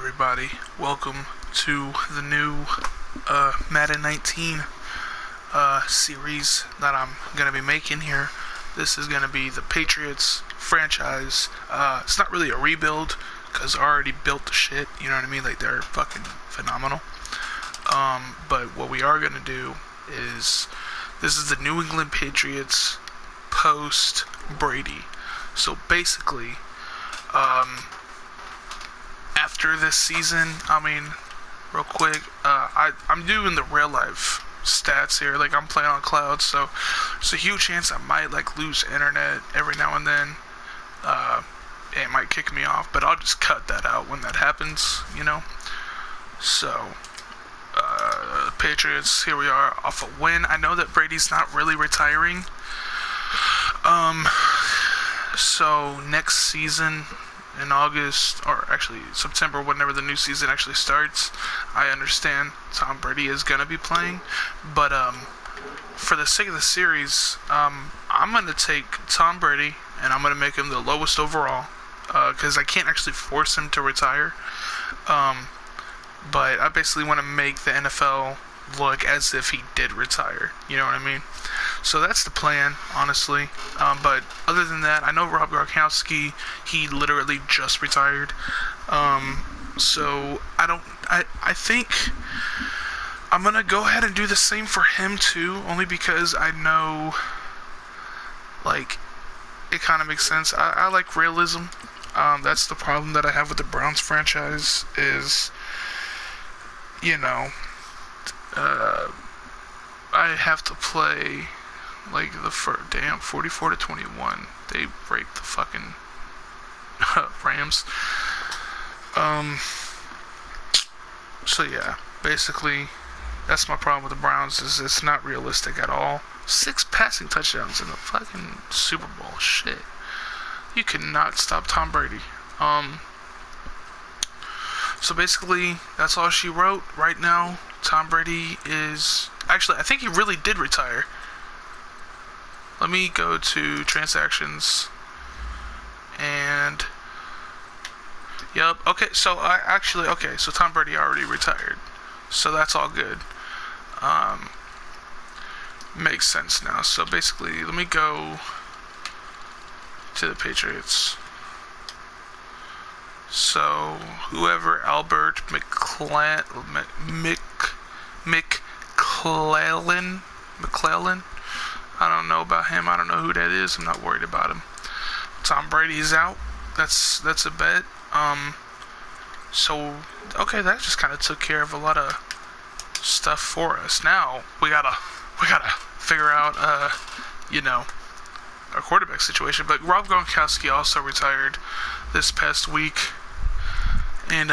everybody, welcome to the new Madden 19 series that I'm going to be making here. This is going to be the Patriots franchise. It's not really a rebuild, because I already built the shit, you know what I mean? Like, they're fucking phenomenal. But what we are going to do is, this is the New England Patriots post Brady. So basically, after this season, real quick, I'm doing the real life stats here. Like, I'm playing on cloud, so there's a huge chance I might lose internet every now and then. It might kick me off, but I'll just cut that out when that happens, you know. So Patriots, here we are off a win. I know that Brady's not really retiring. So next season, in August, or actually September, whenever the new season actually starts, I understand Tom Brady is going to be playing, but for the sake of the series, I'm going to take Tom Brady, and I'm going to make him the lowest overall, because I can't actually force him to retire, but I basically want to make the NFL look as if he did retire, you know what I mean? So that's the plan, honestly. But other than that, I know Rob Gronkowski, he literally just retired. So I think I'm gonna go ahead and do the same for him too, only because I know, it kind of makes sense. I like realism. That's the problem that I have with the Browns franchise is, I have to play the 44-21. They break the fucking Rams. So yeah, basically that's my problem with the Browns, is it's not realistic at all. 6 passing touchdowns in the fucking Super Bowl. Shit. You cannot stop Tom Brady. So basically, that's all she wrote. Right now, Tom Brady is... Actually, I think he really did retire. Let me go to transactions. And... Yep. Okay, so so Tom Brady already retired. So that's all good. Makes sense now. So basically, let me go to the Patriots. So, whoever Albert McClellan, I don't know about him. I don't know who that is. I'm not worried about him. Tom Brady's out. That's a bet. So, okay, that just kind of took care of a lot of stuff for us. Now we gotta figure out, our quarterback situation. But Rob Gronkowski also retired this past week. And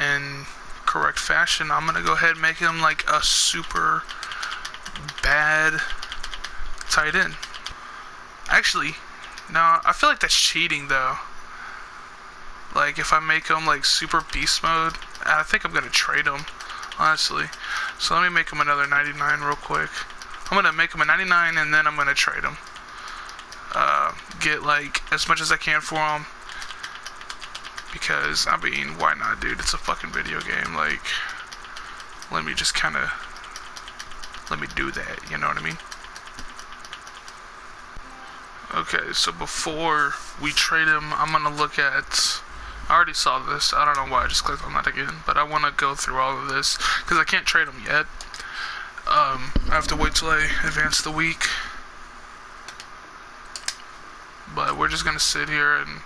in correct fashion, I'm gonna go ahead and make him a super bad tight end. Actually, no, I feel like that's cheating though. If I make him super beast mode, I think I'm gonna trade him, honestly. So let me make him another 99 real quick. I'm gonna make him a 99 and then I'm gonna trade him. Get as much as I can for him. Because, why not, dude? It's a fucking video game. Let me just let me do that, you know what I mean? Okay, so before we trade him, I'm gonna look at... I already saw this. I don't know why I just clicked on that again. But I want to go through all of this, because I can't trade him yet. I have to wait till I advance the week. But we're just gonna sit here and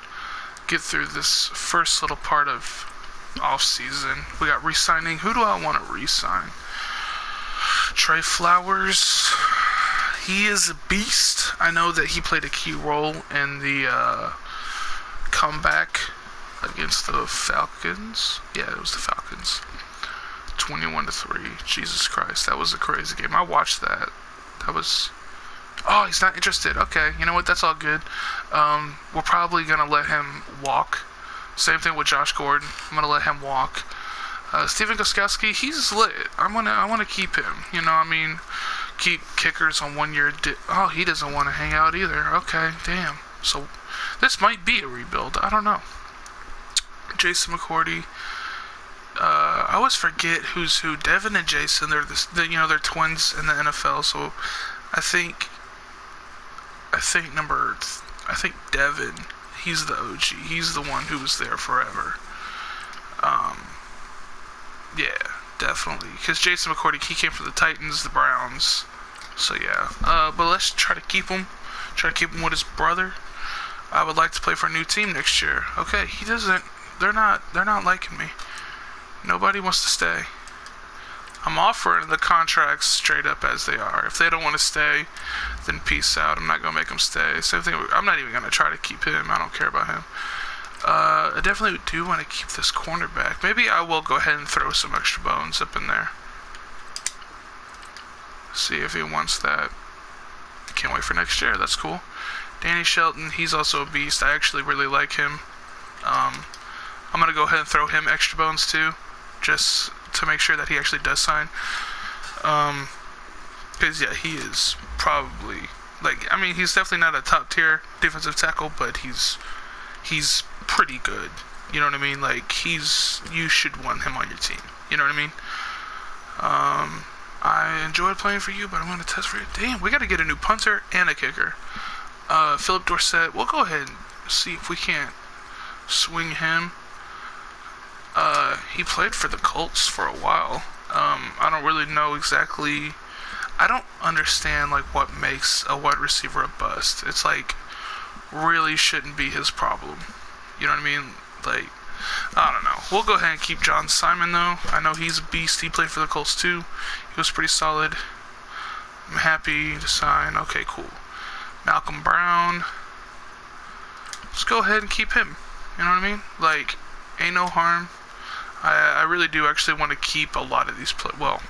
get through this first little part of off-season. We got re-signing. Who do I want to re-sign? Trey Flowers. He is a beast. I know that he played a key role in the comeback against the Falcons. Yeah, it was the Falcons. 21-3. Jesus Christ, that was a crazy game. I watched that. That was... Oh, he's not interested. Okay, you know what? That's all good. We're probably gonna let him walk. Same thing with Josh Gordon. I'm gonna let him walk. Steven Gostkowski, he's lit. I wanna keep him. Keep kickers on 1 year. Oh, he doesn't want to hang out either. Okay, damn. So this might be a rebuild. I don't know. Jason McCourty. I always forget who's who. Devin and Jason, they're they're twins in the NFL. So I think Devin, he's the OG. He's the one who was there forever. Yeah, definitely. Because Jason McCourty, he came from the Titans, the Browns. So yeah. But let's try to keep him. Try to keep him with his brother. I would like to play for a new team next year. Okay, he doesn't. They're not liking me. Nobody wants to stay. I'm offering the contracts straight up as they are. If they don't want to stay, then peace out. I'm not going to make them stay. Same thing. I'm not even going to try to keep him. I don't care about him. I definitely do want to keep this cornerback. Maybe I will go ahead and throw some extra bones up in there. See if he wants that. Can't wait for next year. That's cool. Danny Shelton, he's also a beast. I actually really like him. I'm going to go ahead and throw him extra bones too, just to make sure that he actually does sign. Because, yeah, he is probably, he's definitely not a top tier defensive tackle, but he's pretty good. You know what I mean? You should want him on your team. You know what I mean? I enjoyed playing for you, but I'm going to test for you. Damn, we got to get a new punter and a kicker. Philip Dorsett, we'll go ahead and see if we can't swing him. He played for the Colts for a while. I don't really know exactly. I don't understand, what makes a wide receiver a bust. It's, really shouldn't be his problem. You know what I mean? I don't know. We'll go ahead and keep John Simon, though. I know he's a beast. He played for the Colts, too. He was pretty solid. I'm happy to sign. Okay, cool. Malcolm Brown. Let's go ahead and keep him. You know what I mean? Ain't no harm. I really do actually want to keep a lot of these players. Well,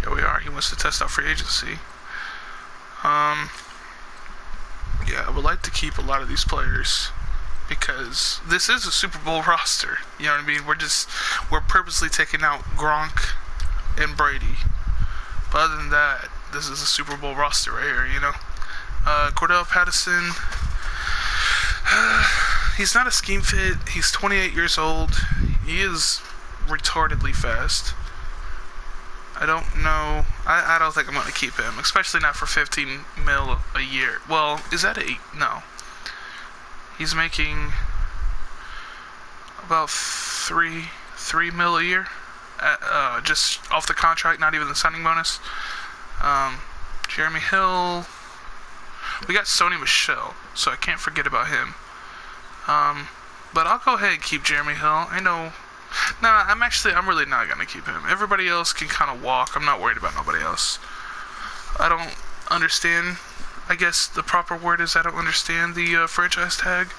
here we are. He wants to test out free agency. Yeah, I would like to keep a lot of these players because this is a Super Bowl roster. You know what I mean? We're purposely taking out Gronk and Brady. But other than that, this is a Super Bowl roster right here, you know? Cordell Patterson. He's not a scheme fit. He's 28 years old. He is retardedly fast. I don't know. I don't think I'm going to keep him, especially not for 15 mil a year. Well, is that 8? No. He's making about 3 mil a year, just off the contract, not even the signing bonus. Jeremy Hill. We got Sony Michel, so I can't forget about him. But I'll go ahead and keep Jeremy Hill. I'm really not gonna keep him. Everybody else can kind of walk. I'm not worried about nobody else. I don't understand. I guess the proper word is I don't understand the franchise tag.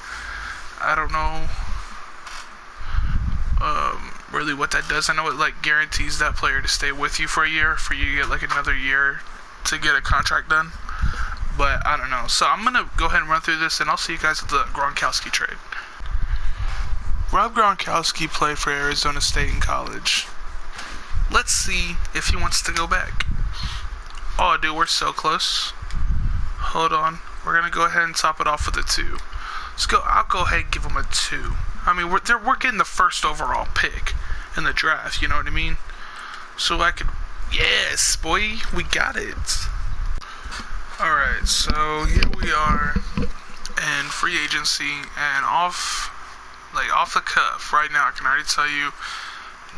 I don't know really what that does. I know it guarantees that player to stay with you for a year, for you to get another year to get a contract done. But I don't know. So I'm going to go ahead and run through this, and I'll see you guys at the Gronkowski trade. Rob Gronkowski played for Arizona State in college. Let's see if he wants to go back. Oh, dude, we're so close. Hold on. We're going to go ahead and top it off with a 2. I'll go ahead and give him a 2. We're getting the first overall pick in the draft, you know what I mean? So yes, boy, we got it. Alright, so here we are in free agency, and off the cuff, right now, I can already tell you,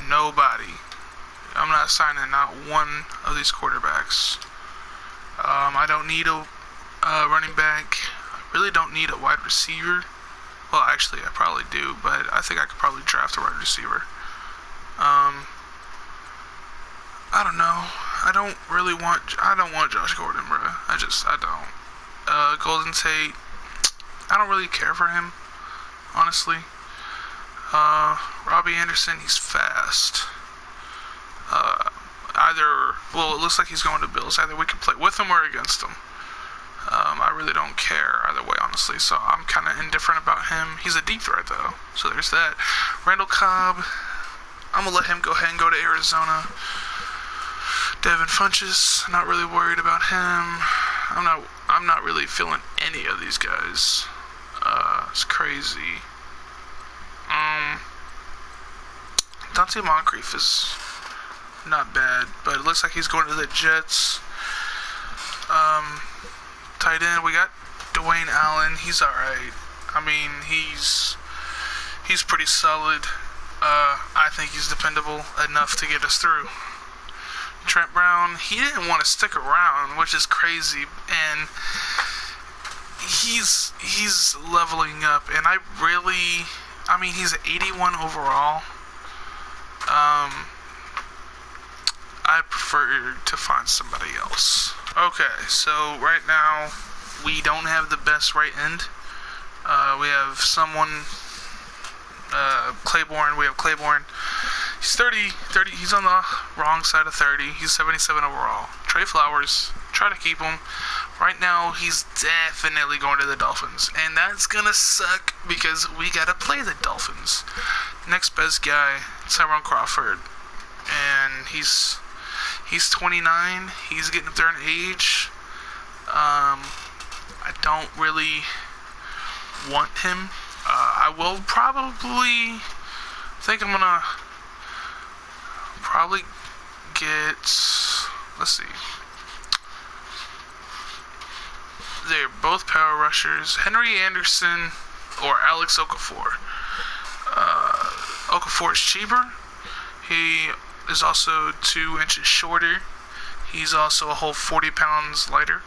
nobody. I'm not signing not one of these quarterbacks. I don't need a running back. I really don't need a wide receiver. Well, actually, I probably do, but I think I could probably draft a wide receiver. I don't know. I don't want Josh Gordon, bro. I don't. Golden Tate, I don't really care for him, honestly. Robbie Anderson, he's fast. It looks like he's going to Bills. Either we can play with him or against him. I really don't care either way, honestly. So I'm kind of indifferent about him. He's a deep threat, though. So there's that. Randall Cobb, I'm going to let him go ahead and go to Arizona. Devin Funchess, not really worried about him. I'm not really feeling any of these guys. It's crazy. Dante Moncrief is not bad, but it looks like he's going to the Jets. Tight end, we got Dwayne Allen. He's alright. I mean, he's pretty solid. I think he's dependable enough to get us through. Trent Brown, he didn't want to stick around, which is crazy, and he's leveling up, and he's an 81 overall. I prefer to find somebody else. Okay, so right now we don't have the best right end. We have Claiborne. We have Claiborne. He's 30. He's on the wrong side of 30. He's 77 overall. Trey Flowers, try to keep him. Right now, he's definitely going to the Dolphins. And that's going to suck because we got to play the Dolphins. Next best guy, Tyrone Crawford. And he's 29. He's getting up there in age. I don't really want him. I will probably think I'm gonna get, let's see, they're both power rushers, Henry Anderson or Alex Okafor. Okafor is cheaper. He is also 2 inches shorter. He's also a whole 40 pounds lighter.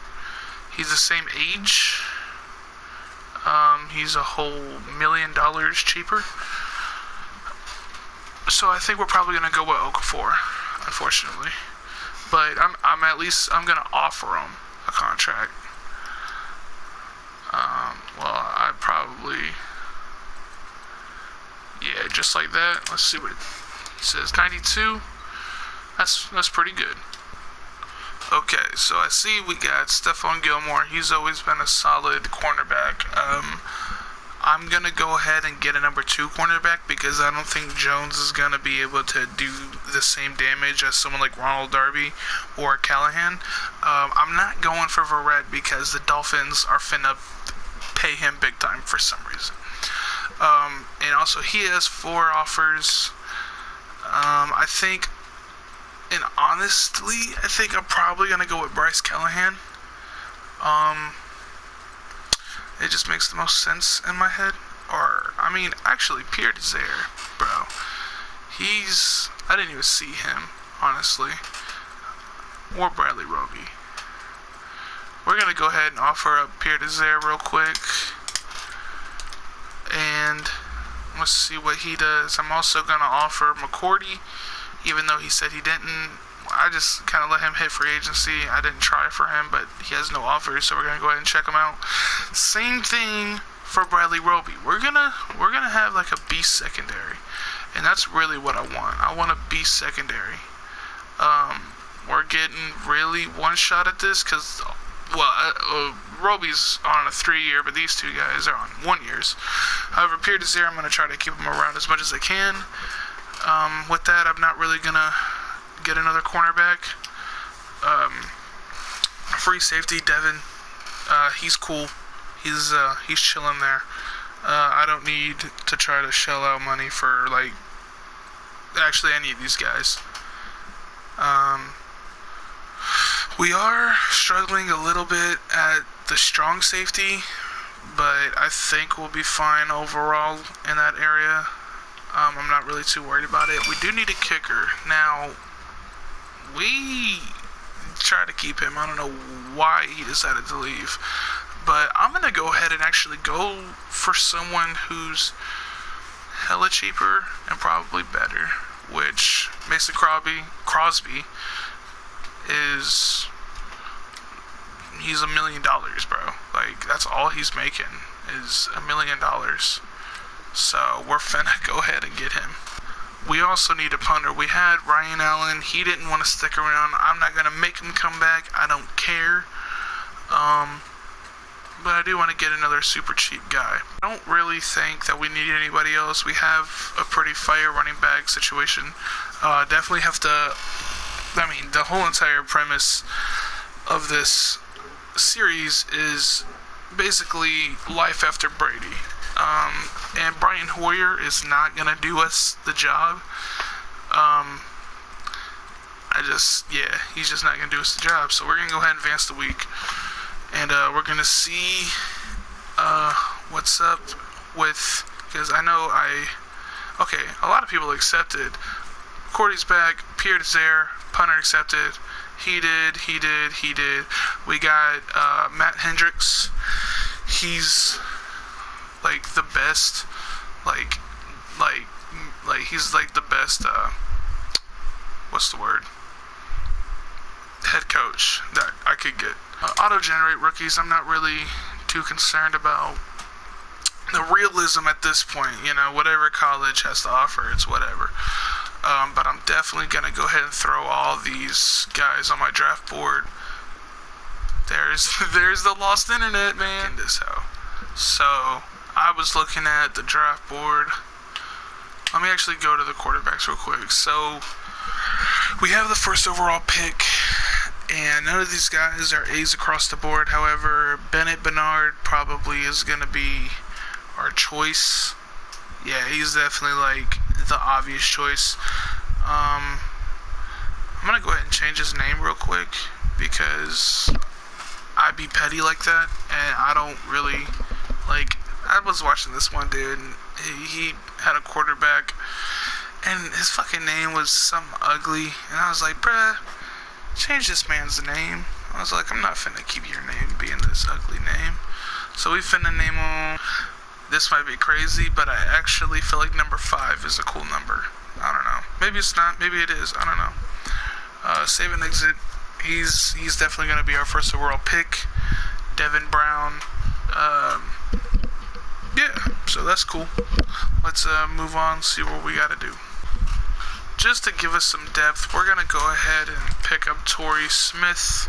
He's the same age. He's a whole $1 million cheaper. So I think we're probably gonna go with Okafor, unfortunately. But I'm gonna offer him a contract. I'd probably, yeah, just like that. Let's see what it says. 92. That's pretty good. Okay, so I see we got Stephon Gilmore. He's always been a solid cornerback. I'm going to go ahead and get a number 2 cornerback because I don't think Jones is going to be able to do the same damage as someone like Ronald Darby or Callahan. I'm not going for Verrett because the Dolphins are finna pay him big time for some reason. And also, he has 4 offers. I think... And honestly, I think I'm probably going to go with Bryce Callahan. It just makes the most sense in my head. Actually, Pierre Desire, bro. I didn't even see him, honestly. Or Bradley Roby. We're going to go ahead and offer up Pierre Desire real quick. And let's see what he does. I'm also going to offer McCourty. Even though he said he didn't, I just kind of let him hit free agency. I didn't try for him, but he has no offers, so we're gonna go ahead and check him out. Same thing for Bradley Roby. We're gonna have like a beast secondary, and that's really what I want. I want a beast secondary. We're getting really one shot at this because, Roby's on a 3-year, but these 2 guys are on 1 years. However, Pierre Desire, I'm gonna try to keep him around as much as I can. With that, I'm not really gonna get another cornerback. Free safety, Devin. He's cool. He's chilling there. I don't need to try to shell out money for actually any of these guys. We are struggling a little bit at the strong safety, but I think we'll be fine overall in that area. I'm not really too worried about it. We do need a kicker. Now, we try to keep him. I don't know why he decided to leave. But I'm going to go ahead and actually go for someone who's hella cheaper and probably better, which Mason Crosby he's $1 million, bro. That's all he's making is $1 million. So we're finna go ahead and get him. We also need a punter. We had Ryan Allen. He didn't want to stick around. I'm not gonna make him come back. I don't care. But I do want to get another super cheap guy. I don't really think that we need anybody else. We have a pretty fire running back situation. Definitely have to... the whole entire premise of this series is basically life after Brady. And Brian Hoyer is not going to do us the job. he's just not going to do us the job. So we're going to go ahead and advance the week. And we're going to see what's up with, because I know a lot of people accepted. Cordy's back, Pierre's there, punter accepted. He did. We got Matt Hendricks. He's like the best, he's like the best, what's the word? Head coach that I could get. Auto-generate rookies, I'm not really too concerned about the realism at this point. You know, whatever college has to offer, it's whatever. But I'm definitely going to go ahead and throw all these guys on my draft board. There's the lost internet, man. So, I was looking at the draft board. Let me actually go to the quarterbacks real quick. So, we have the first overall pick, and none of these guys are A's across the board. However, Bennett Bernard probably is going to be our choice. Yeah, he's definitely like the obvious choice. I'm going to go ahead and change his name real quick because I be petty like that, and I don't really, like, I was watching this one dude, and he had a quarterback, and his fucking name was something ugly, and I was like, bruh, change this man's name. I was like, I'm not finna keep your name being this ugly name. So we finna name him, this might be crazy, but I actually feel like number 5 is a cool number. I don't know. Maybe it's not, maybe it is, I don't know. Save and exit. He's definitely going to be our first overall pick. Devin Brown. Yeah, so that's cool. Let's move on, see what we got to do. Just to give us some depth, we're going to go ahead and pick up Torrey Smith.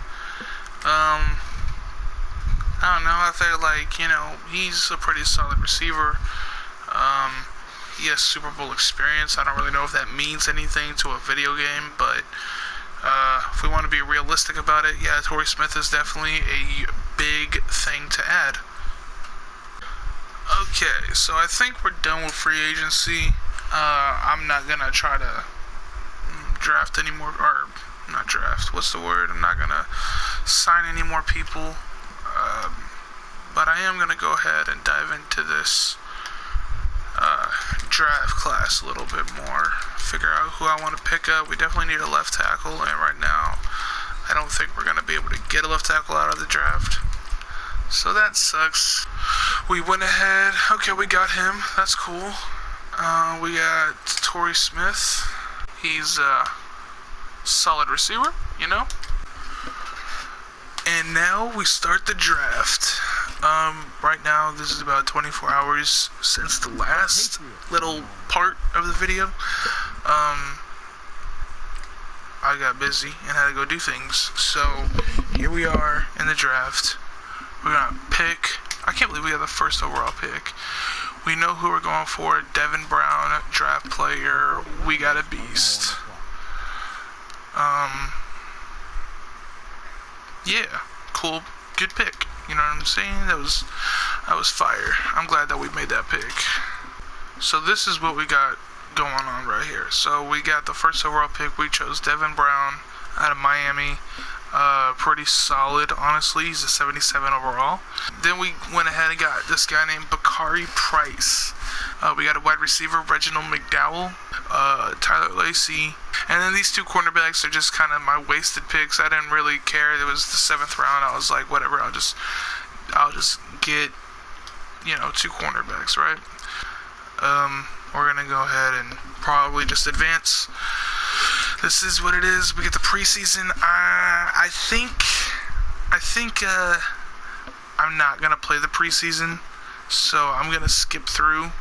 I don't know, I feel like, you know, he's a pretty solid receiver. He has Super Bowl experience. I don't really know if that means anything to a video game, but if we want to be realistic about it, yeah, Torrey Smith is definitely a big thing to add. Okay, so I think we're done with free agency. I'm not going to try to draft anymore, or not draft, what's the word? I'm not going to sign any more people. But I am going to go ahead and dive into this draft class a little bit more. Figure out who I want to pick up. We definitely need a left tackle, and right now I don't think we're going to be able to get a left tackle out of the draft. So that sucks. We went ahead. Okay, we got him. That's cool. We got Torrey Smith. He's a solid receiver, you know? And now we start the draft. Right now, this is about 24 hours since the last little part of the video. I got busy and had to go do things. So, here we are in the draft. We're going to pick. I can't believe we have the first overall pick. We know who we're going for. Devin Brown, draft player. We got a beast. Yeah, cool, good pick. You know what I'm saying? That was fire. I'm glad that we made that pick. So this is what we got going on right here. So we got the first overall pick. We chose Devin Brown out of Miami. Pretty solid, honestly. He's a 77 overall. Then we went ahead and got this guy named Bakari Price. We got a wide receiver, Reginald McDowell, Tyler Lacey, and then these two cornerbacks are just kind of my wasted picks. I didn't really care. It was the 7th round. I was like, whatever. I'll just get, you know, 2 cornerbacks, right? We're gonna go ahead and probably just advance. This is what it is. We get the preseason. I think I'm not gonna play the preseason, so I'm gonna skip through.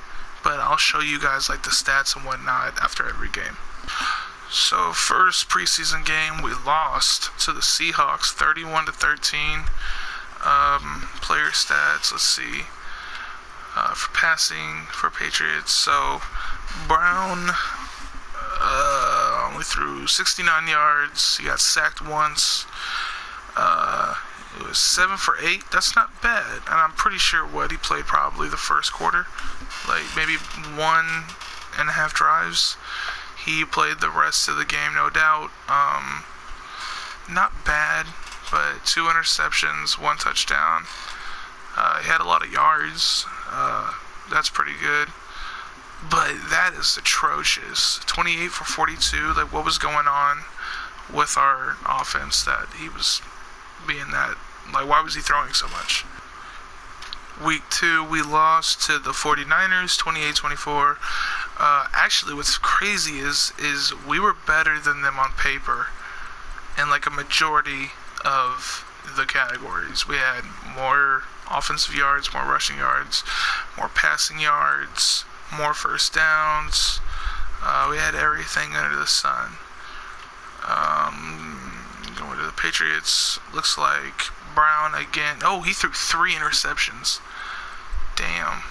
But I'll show you guys like the stats and whatnot after every game. So first preseason game, we lost to the Seahawks, 31-13. Player stats. Let's see. For passing for Patriots. So Brown only threw 69 yards. He got sacked once. It was 7 for 8. That's not bad. And I'm pretty sure he played probably the first quarter. Like maybe 1.5 drives. He played the rest of the game, no doubt. Not bad, but 2 interceptions, 1 touchdown. He had a lot of yards. That's pretty good. But that is atrocious. 28 for 42. Like, what was going on with our offense that he was being that? Like, why was he throwing so much? Week 2, we lost to the 49ers, 28-24. Actually, what's crazy is we were better than them on paper in like a majority of the categories. We had more offensive yards, more rushing yards, more passing yards, more first downs. We had everything under the sun. Going to the Patriots, looks like Brown again. Oh, he threw 3 interceptions. Damn.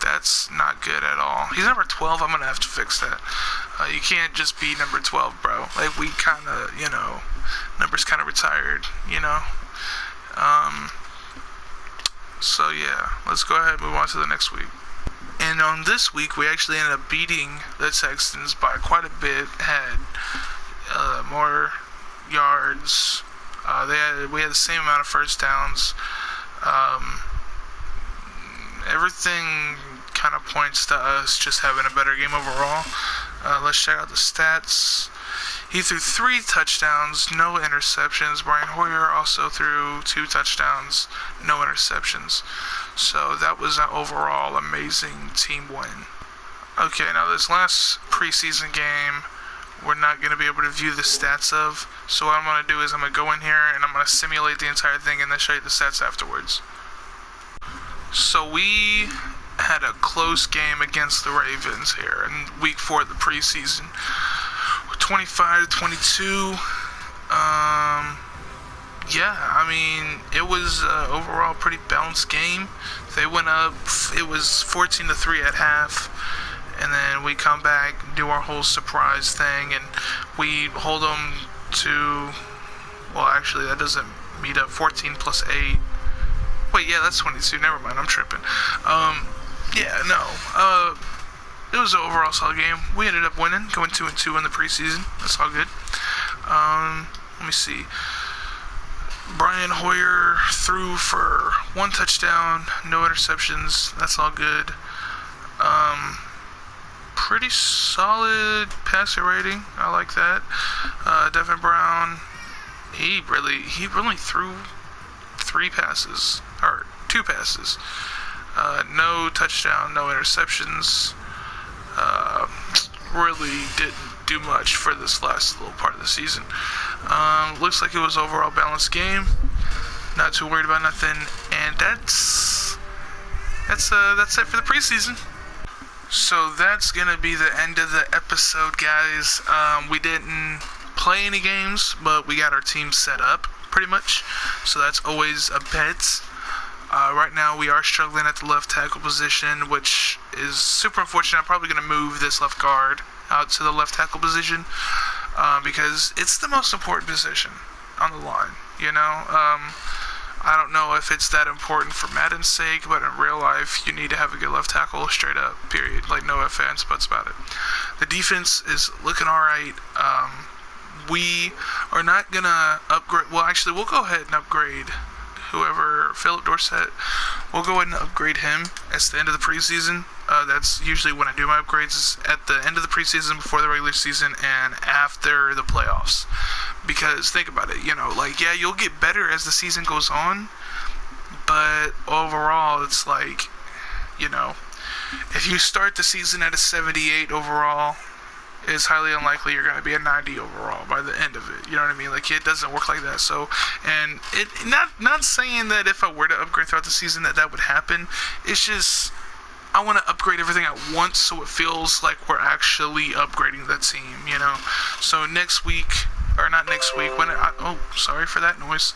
That's not good at all. He's number 12. I'm going to have to fix that. You can't just be number 12, bro. Like, we kind of, numbers kind of retired, So, yeah. Let's go ahead and move on to the next week. And on this week, we actually ended up beating the Texans by quite a bit. Had more yards. We had the same amount of first downs. Everything kind of points to us just having a better game overall. Let's check out the stats. He threw 3 touchdowns, no interceptions. Brian Hoyer also threw 2 touchdowns, no interceptions. So that was an overall amazing team win. Okay, now this last preseason game, we're not going to be able to view the stats of. So what I'm going to do is I'm going to go in here and I'm going to simulate the entire thing and then show you the stats afterwards. So we had a close game against the Ravens here in week 4 of the preseason. 25-22. Yeah, I mean, it was overall a pretty balanced game. They went up, it was 14-3 at half, and then we come back, do our whole surprise thing, and we hold them to, well, actually, that doesn't meet up, 14 plus 8. Wait, yeah, that's 22, never mind, I'm tripping. It was an overall solid game. We ended up winning, going 2-2 in the preseason. That's all good. Let me see. Brian Hoyer threw for 1 touchdown, no interceptions. That's all good. Pretty solid passer rating. I like that. Devin Brown, he really threw 3 passes, or 2 passes. No touchdown, no interceptions. Really didn't do much for this last little part of the season. Looks like it was overall balanced game. Not too worried about nothing, and that's it for the preseason. So that's gonna be the end of the episode, guys. We didn't play any games, but we got our team set up pretty much. So that's always a bet. Right now we are struggling at the left tackle position, which is super unfortunate. I'm probably going to move this left guard out to the left tackle position because it's the most important position on the line, I don't know if it's that important for Madden's sake, but in real life, you need to have a good left tackle straight up, period. Like, no ifs, ands, buts about it. The defense is looking alright. We are not going to upgrade. Well, actually, we'll go ahead and upgrade whoever, Philip Dorsett, we'll go ahead and upgrade him at the end of the preseason. That's usually when I do my upgrades, is at the end of the preseason, before the regular season, and after the playoffs. Because think about it, you'll get better as the season goes on, but overall, it's like, if you start the season at a 78 overall, it's highly unlikely you're going to be a 90 overall by the end of it. You know what I mean? Like, it doesn't work like that. So, and it not saying that if I were to upgrade throughout the season that would happen. It's just, I want to upgrade everything at once so it feels like we're actually upgrading the team, So next week, or not next week, sorry for that noise.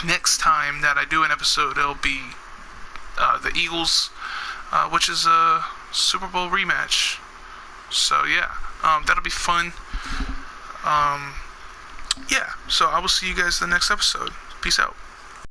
Next time that I do an episode, it'll be the Eagles, which is a Super Bowl rematch. So yeah, that'll be fun. So I will see you guys in the next episode. Peace out.